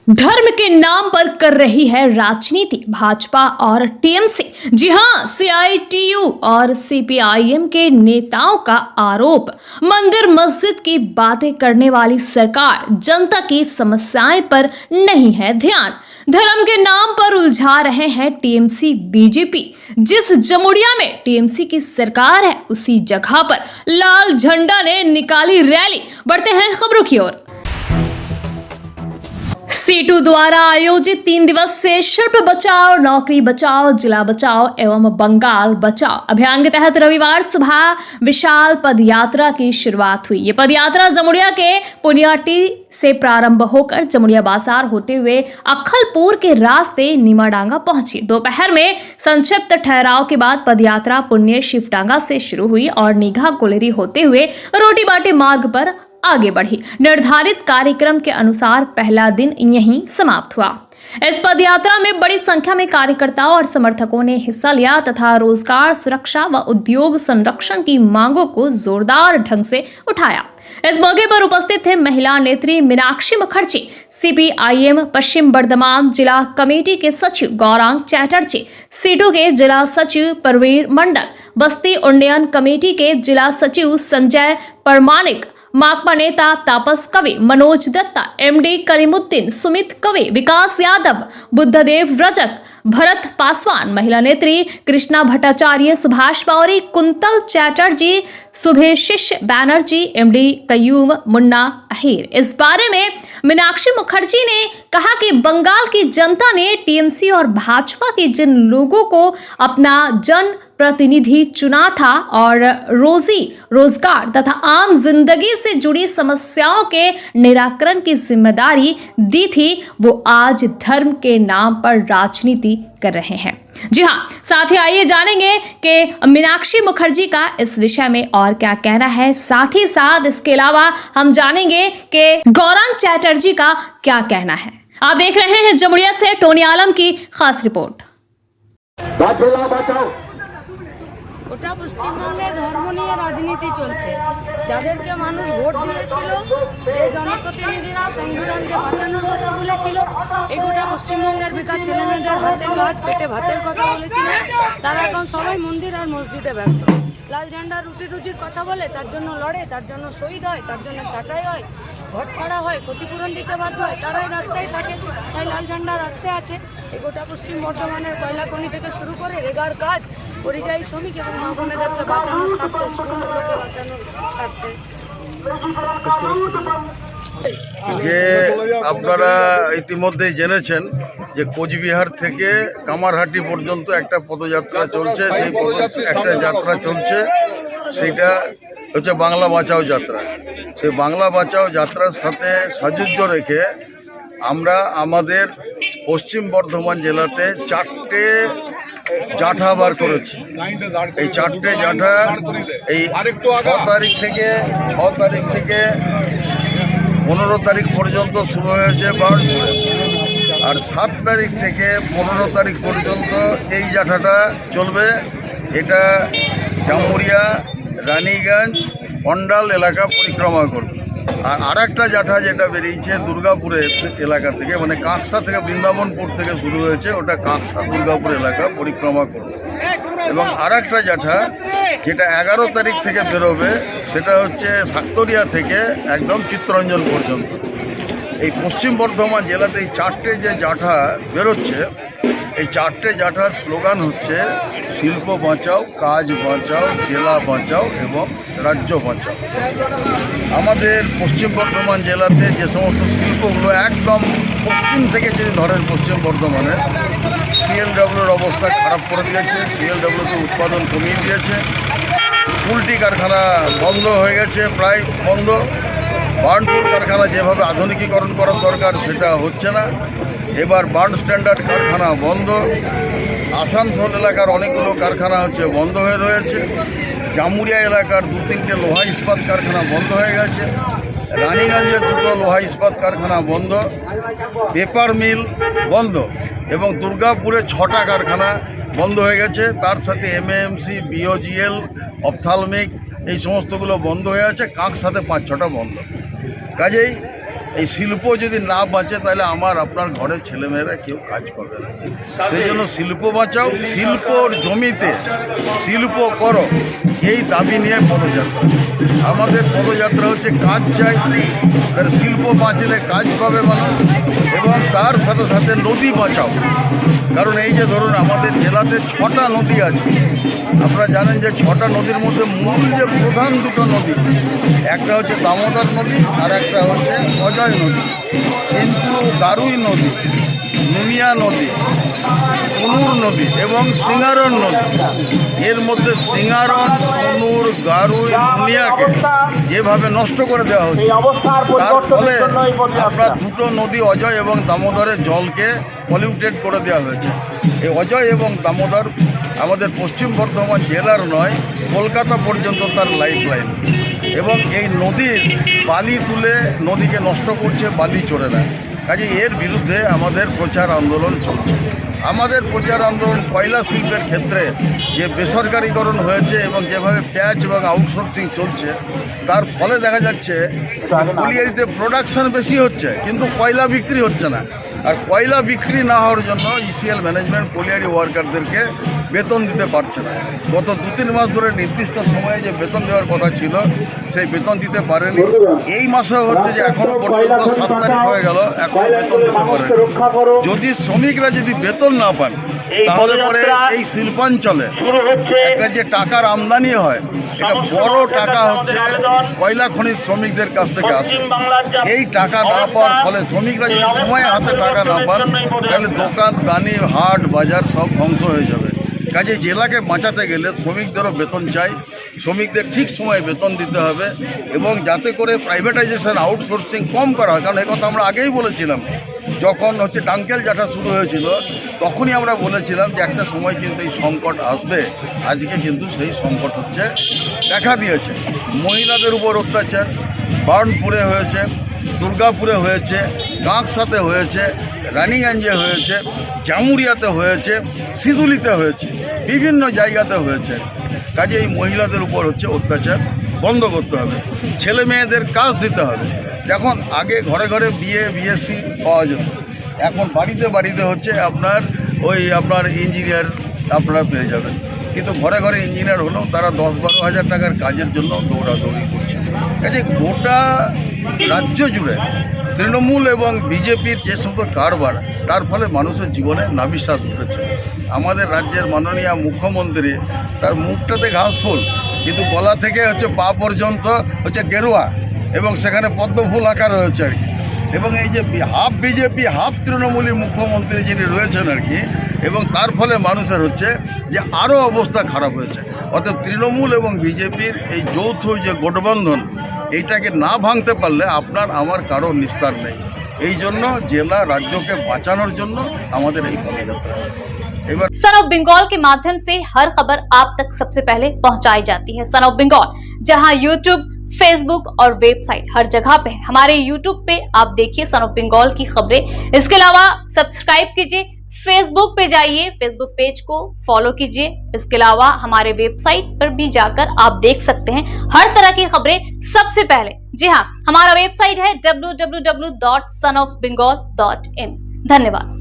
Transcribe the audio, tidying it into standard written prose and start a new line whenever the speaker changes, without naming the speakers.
धर्म के नाम पर कर रही है राजनीति भाजपा और टीएमसी। जी हां, सीआईटीयू और सीपीआईएम के नेताओं का आरोप, मंदिर मस्जिद की बातें करने वाली सरकार जनता की समस्याएं पर नहीं है ध्यान। धर्म के नाम पर उलझा रहे हैं टीएमसी बीजेपी। जिस जमुड़िया में टीएमसी की सरकार है, उसी जगह पर लाल झंडा ने निकाली रैली। बढ़ते हैं खबरों की ओर। सीटू द्वारा आयोजित 3 दिवसीय शिल्प बचाओ, नौकरी बचाओ, जिला बचाओ एवं बंगाल बचाओ अभियान के तहत रविवार सुबह विशाल पदयात्रा की शुरुआत हुई। ये पदयात्रा जमुड़िया के पुनियाटी से प्रारंभ होकर जमुड़िया बाजार होते हुए अक्खलपुर के रास्ते नीमाडांगा पहुंची। दोपहर में संक्षिप्त ठहराव के बाद पदयात्रा पुण्य शिवडांगा से शुरू हुई और निघा कोलेरी होते हुए रोटी बाटी मार्ग पर आगे बढ़ी। निर्धारित कार्यक्रम के अनुसार पहला दिन यहीं समाप्त हुआ। इस पदयात्रा में बड़ी संख्या में कार्यकर्ताओं और समर्थकों ने हिस्सा लिया तथा रोजगार सुरक्षा व उद्योग संरक्षण की मांगों को जोरदार ढंग से उठाया। इस मौके पर उपस्थित थे महिला नेत्री मीनाक्षी मुखर्जी, सीपीआईएम पश्चिम बर्धमान जिला कमेटी के सचिव गौरांग चैटर्जी, सीटू के जिला सचिव परवीर मंडल, बस्ती उन्नयन कमेटी के जिला सचिव संजय परमानिक, माकपा नेता तापस कवि, मनोज दत्ता, एमडी कलीमुद्दीन, सुमित कवि, विकास यादव, बुद्धदेव रजक, भरत पासवान, महिला नेत्री कृष्णा भट्टाचार्य, सुभाष पौरी, कुंतल चैटर्जी, शुभेशिष बैनर्जी, एमडी कयूम, मुन्ना अहीर। इस बारे में मीनाक्षी मुखर्जी ने कहा कि बंगाल की जनता ने टीएमसी और भाजपा के जिन लोगों को अपना जन प्रतिनिधि चुना था और रोजी रोजगार तथा आम जिंदगी से जुड़ी समस्याओं के निराकरण की जिम्मेदारी दी थी, वो आज धर्म के नाम पर राजनीति कर रहे हैं। जी हां, साथ ही आइए जानेंगे कि मीनाक्षी मुखर्जी का इस विषय में और क्या कहना है। साथ ही साथ इसके अलावा हम जानेंगे कि गौरांग चैटर्जी का क्या कहना है। आप देख रहे हैं जमुड़िया से टोनी आलम की खास रिपोर्ट।
গোটা পশ্চিমবঙ্গে ধর্ম নিয়ে রাজনীতি চলছে। যাদেরকে মানুষ ভোট দিয়েছিল, যে জনপ্রতিনিধিরা সংবিধানকে বাঁচানোর কথা বলেছিল, এই গোটা পশ্চিমবঙ্গের বেকার ছেলেমেয়েদের হাতে কাজ পেটে ভাতের কথা বলেছিল, তারা এখন সবাই মন্দির আর মসজিদে ব্যস্ত। লাল ঝান্ডা রুটি রুজির কথা বলে, তার জন্য লড়ে, তার জন্য শহীদ হয়, তার জন্য ছাঁটাই হয়, ঘর ছাড়া হয়, ক্ষতিপূরণ দিতে বাধ্য হয়, তারাই রাস্তায় থাকে। তাই লাল ঝান্ডা রাস্তায় আছে। এই গোটা পশ্চিম বর্ধমানের কয়লা খনি থেকে শুরু করে রেগার কাজ, পরিযায়ী শ্রমিক এবং মা বোনেদেরকে বাঁচানোর স্বার্থে, স্কুলগুলোকে বাঁচানোর স্বার্থে।
যে আপনারা ইতিমধ্যেই জেনেছেন যে কোচবিহার থেকে কামারহাটি পর্যন্ত একটা পদযাত্রা চলছে। সেই একটা যাত্রা চলছে, সেটা হচ্ছে বাংলা বাঁচাও যাত্রা। সেই বাংলা বাঁচাও যাত্রার সাথে সাযুজ্য রেখে আমরা আমাদের পশ্চিম বর্ধমান জেলাতে 4টে জাঠা বার করেছি। এই 4টে জাঠা এই 6 তারিখ থেকে 15 তারিখ পর্যন্ত শুরু হয়েছে বারণপুরে, আর 7 তারিখ থেকে 15 তারিখ পর্যন্ত এই জাঠাটা চলবে। এটা জামুড়িয়া, রানীগঞ্জ, অন্ডাল এলাকা পরিক্রমা করবে। আর আরেকটা জাঠা যেটা বেরিয়েছে দুর্গাপুরের এলাকা থেকে, মানে কাঁকসা থেকে, বৃন্দাবনপুর থেকে শুরু হয়েছে, ওটা কাঁকসা দুর্গাপুর এলাকা পরিক্রমা করবে। এবং আরেকটা জাঠা যেটা 11 তারিখ থেকে বেরোবে, সেটা হচ্ছে সাক্তরিয়া থেকে একদম চিত্তরঞ্জন পর্যন্ত। এই পশ্চিম বর্ধমান জেলাতে এই 4টে যে জাঠা বেরোচ্ছে, এই 4টে জাঠার স্লোগান হচ্ছে শিল্প বাঁচাও, কাজ বাঁচাও, জেলা বাঁচাও এবং রাজ্য বাঁচাও। আমাদের পশ্চিম বর্ধমান জেলাতে যে সমস্ত শিল্পগুলো একদম পশ্চিম থেকে যদি ধরেন, পশ্চিম বর্ধমানে সিএলডব্লিউর অবস্থা খারাপ করে দিয়েছে, সিএলডব্লিউতে উৎপাদন কমিয়ে দিয়েছে, পোল্ট্রি কারখানা বন্ধ হয়ে গেছে, প্রায় বন্ধ। বার্নপুর কারখানা যেভাবে আধুনিকীকরণ করার দরকার সেটা হচ্ছে না। এবার বার্ন স্ট্যান্ডার্ড কারখানা বন্ধ। আসানসোল এলাকার অনেকগুলো কারখানা বন্ধ হয়ে রয়েছে। জামুড়িয়া এলাকার 2-3টে লোহা ইস্পাত কারখানা বন্ধ হয়ে গেছে। রানীগঞ্জের 2টো লোহা ইস্পাত কারখানা বন্ধ, পেপার মিল বন্ধ, এবং দুর্গাপুরে 6টা কারখানা বন্ধ হয়ে গেছে। তার সাথে এমএএমসি, বিওজিএল, অপথালমিক এই সমস্তগুলো বন্ধ হয়ে আছে। কাঁকসাতে 5-6টা বন্ধ। কাজেই এই শিল্প যদি না বাঁচে তাহলে আমার আপনার ঘরের ছেলেমেয়েরা কেউ কাজ পাবে না। সেই জন্য শিল্প বাঁচাও, শিল্পর জমিতে শিল্প করো, এই দাবি নিয়ে পদযাত্রা। আমাদের পদযাত্রা হচ্ছে কাজ চাই, তার শিল্প বাঁচলে কাজ পাবে মানুষ, এবং তার সাথে সাথে নদী বাঁচাও। কারণ এই যে ধরুন আমাদের জেলাতে 6টা নদী আছে, আপনারা জানেন যে 6টা নদীর মধ্যে মূল যে প্রধান দুটো নদী, একটা হচ্ছে দামোদর নদী আর একটা হচ্ছে অজয় নদী। কিন্তু গারুই নদী, নুনিয়া নদী, কুনুর নদী এবং সিঙ্গারন নদী, এর মধ্যে সিঙ্গারন, কুনুর, গারুই, নুনিয়াকে যেভাবে নষ্ট করে দেওয়া হচ্ছে, তার ফলে আপনার দুটো নদী অজয় এবং দামোদরের জলকে পলিউটেড করে দেওয়া হয়েছে। এই অজয় এবং দামোদর আমাদের পশ্চিম বর্ধমান জেলার নয়, কলকাতা পর্যন্ত তার লাইফ লাইন, এবং এই নদীর বালি তুলে নদীকে নষ্ট করছে, বালি চড়ে দেয়। কাজে এর বিরুদ্ধে আমাদের প্রচার আন্দোলন চলছে। আমাদের প্রচার আন্দোলন কয়লা শিল্পের ক্ষেত্রে যে বেসরকারীকরণ হয়েছে এবং যেভাবে প্যাচ এবং আউটসোর্সিং চলছে, তার ফলে দেখা যাচ্ছে কলিয়ারিতে প্রোডাকশন বেশি হচ্ছে কিন্তু কয়লা বিক্রি হচ্ছে না। আর কয়লা বিক্রি না হওয়ার জন্য ইসিএল ম্যানেজমেন্ট কলিয়ারি ওয়ার্কারদেরকে বেতন দিতে পারছে না। গত 2-3 মাস ধরে নির্দিষ্ট সময়ে যে বেতন দেওয়ার কথা ছিল সেই বেতন দিতে পারেনি। এই মাসে হচ্ছে যে এখনো পর্যন্ত 7 তারিখ হয়ে গেল, এখনো বেতন দিতে পারেনি। যদি শ্রমিকরা যদি বেতন না পান তাহলে পরে এই শিল্পাঞ্চলে একটা যে টাকার আমদানি হয়, এটা বড় টাকা হচ্ছে কয়লা খনির শ্রমিকদের কাছ থেকে আসে। এই টাকা না পাওয়ার ফলে শ্রমিকরা যদি সময়ে হাতে টাকা না পান তাহলে দোকান দানি, হাট বাজার সব ধ্বংস হয়ে যাবে। কাজে জেলাকে বাঁচাতে গেলে শ্রমিকদেরও বেতন চাই, শ্রমিকদের ঠিক সময়ে বেতন দিতে হবে, এবং যাতে করে প্রাইভেটাইজেশন, আউটসোর্সিং কম করা হয়। কারণ এই কথা আমরা আগেই বলেছিলাম, যখন হচ্ছে টাঙ্কেল জাটা শুরু হয়েছিল তখনই আমরা বলেছিলাম যে একটা সময় কিন্তু এই সংকট আসবে। আজকে কিন্তু সেই সংকট হচ্ছে দেখা দিয়েছে। মহিলাদের উপর অত্যাচার বার্নপুরে হয়েছে, দুর্গাপুরে হয়েছে, কাঁকসাতে হয়েছে, রানীগঞ্জে হয়েছে, জামুরিয়াতে হয়েছে, সিদুলিতে হয়েছে, বিভিন্ন জায়গাতে হয়েছে। কাজে এই মহিলাদের উপর হচ্ছে অত্যাচার বন্ধ করতে হবে, ছেলে মেয়েদের কাজ দিতে হবে। যখন আগে ঘরে ঘরে বিএসসি পাওয়া যেত, এখন বাড়িতে বাড়িতে হচ্ছে আপনার ইঞ্জিনিয়ার আপনারা পেয়ে যাবেন। কিন্তু ঘরে ঘরে ইঞ্জিনিয়ার হলেও তারা 10-12 হাজার টাকার কাজের জন্য দৌড়াদৌড়ি করছে। কাজে গোটা রাজ্য জুড়ে তৃণমূল এবং বিজেপির যে সমস্ত কারবার, তার ফলে মানুষের জীবনে নাভিশ্বাস উঠেছে। আমাদের রাজ্যের মাননীয় মুখ্যমন্ত্রী, তার মুখটাতে ঘাস ফুল, কিন্তু গলা থেকে হচ্ছে পা পর্যন্ত হচ্ছে গেরুয়া, এবং সেখানে পদ্মফুল আঁকা রয়েছে আর কি। এবং এই যে হাফ বিজেপি হাফ তৃণমূলী মুখ্যমন্ত্রী যিনি রয়েছেন আর কি, এবং তার ফলে মানুষের হচ্ছে যে আরও অবস্থা খারাপ হয়েছে। অর্থাৎ তৃণমূল এবং বিজেপির এই যৌথ যে গঠবন্ধন, এইটাকে না ভাঙতে পারলে আপনার আমার কারো নিস্তার নেই। এই জন্য জেলা রাজ্যকে বাঁচানোর জন্য আমাদের এই পদযাত্রা।
सन ऑफ बंगाल के माध्यम से हर खबर आप तक सबसे पहले पहुंचाई जाती है। सन ऑफ बंगाल जहां यूट्यूब, फेसबुक और वेबसाइट हर जगह पे है। हमारे यूट्यूब पे आप देखिए सन ऑफ बंगाल की खबरें। इसके अलावा सब्सक्राइब कीजिए, फेसबुक पे जाइए, फेसबुक पेज को फॉलो कीजिए। इसके अलावा हमारे वेबसाइट पर भी जाकर आप देख सकते हैं हर तरह की खबरें सबसे पहले। जी हाँ, हमारा वेबसाइट है www.sonofbengal.in। धन्यवाद।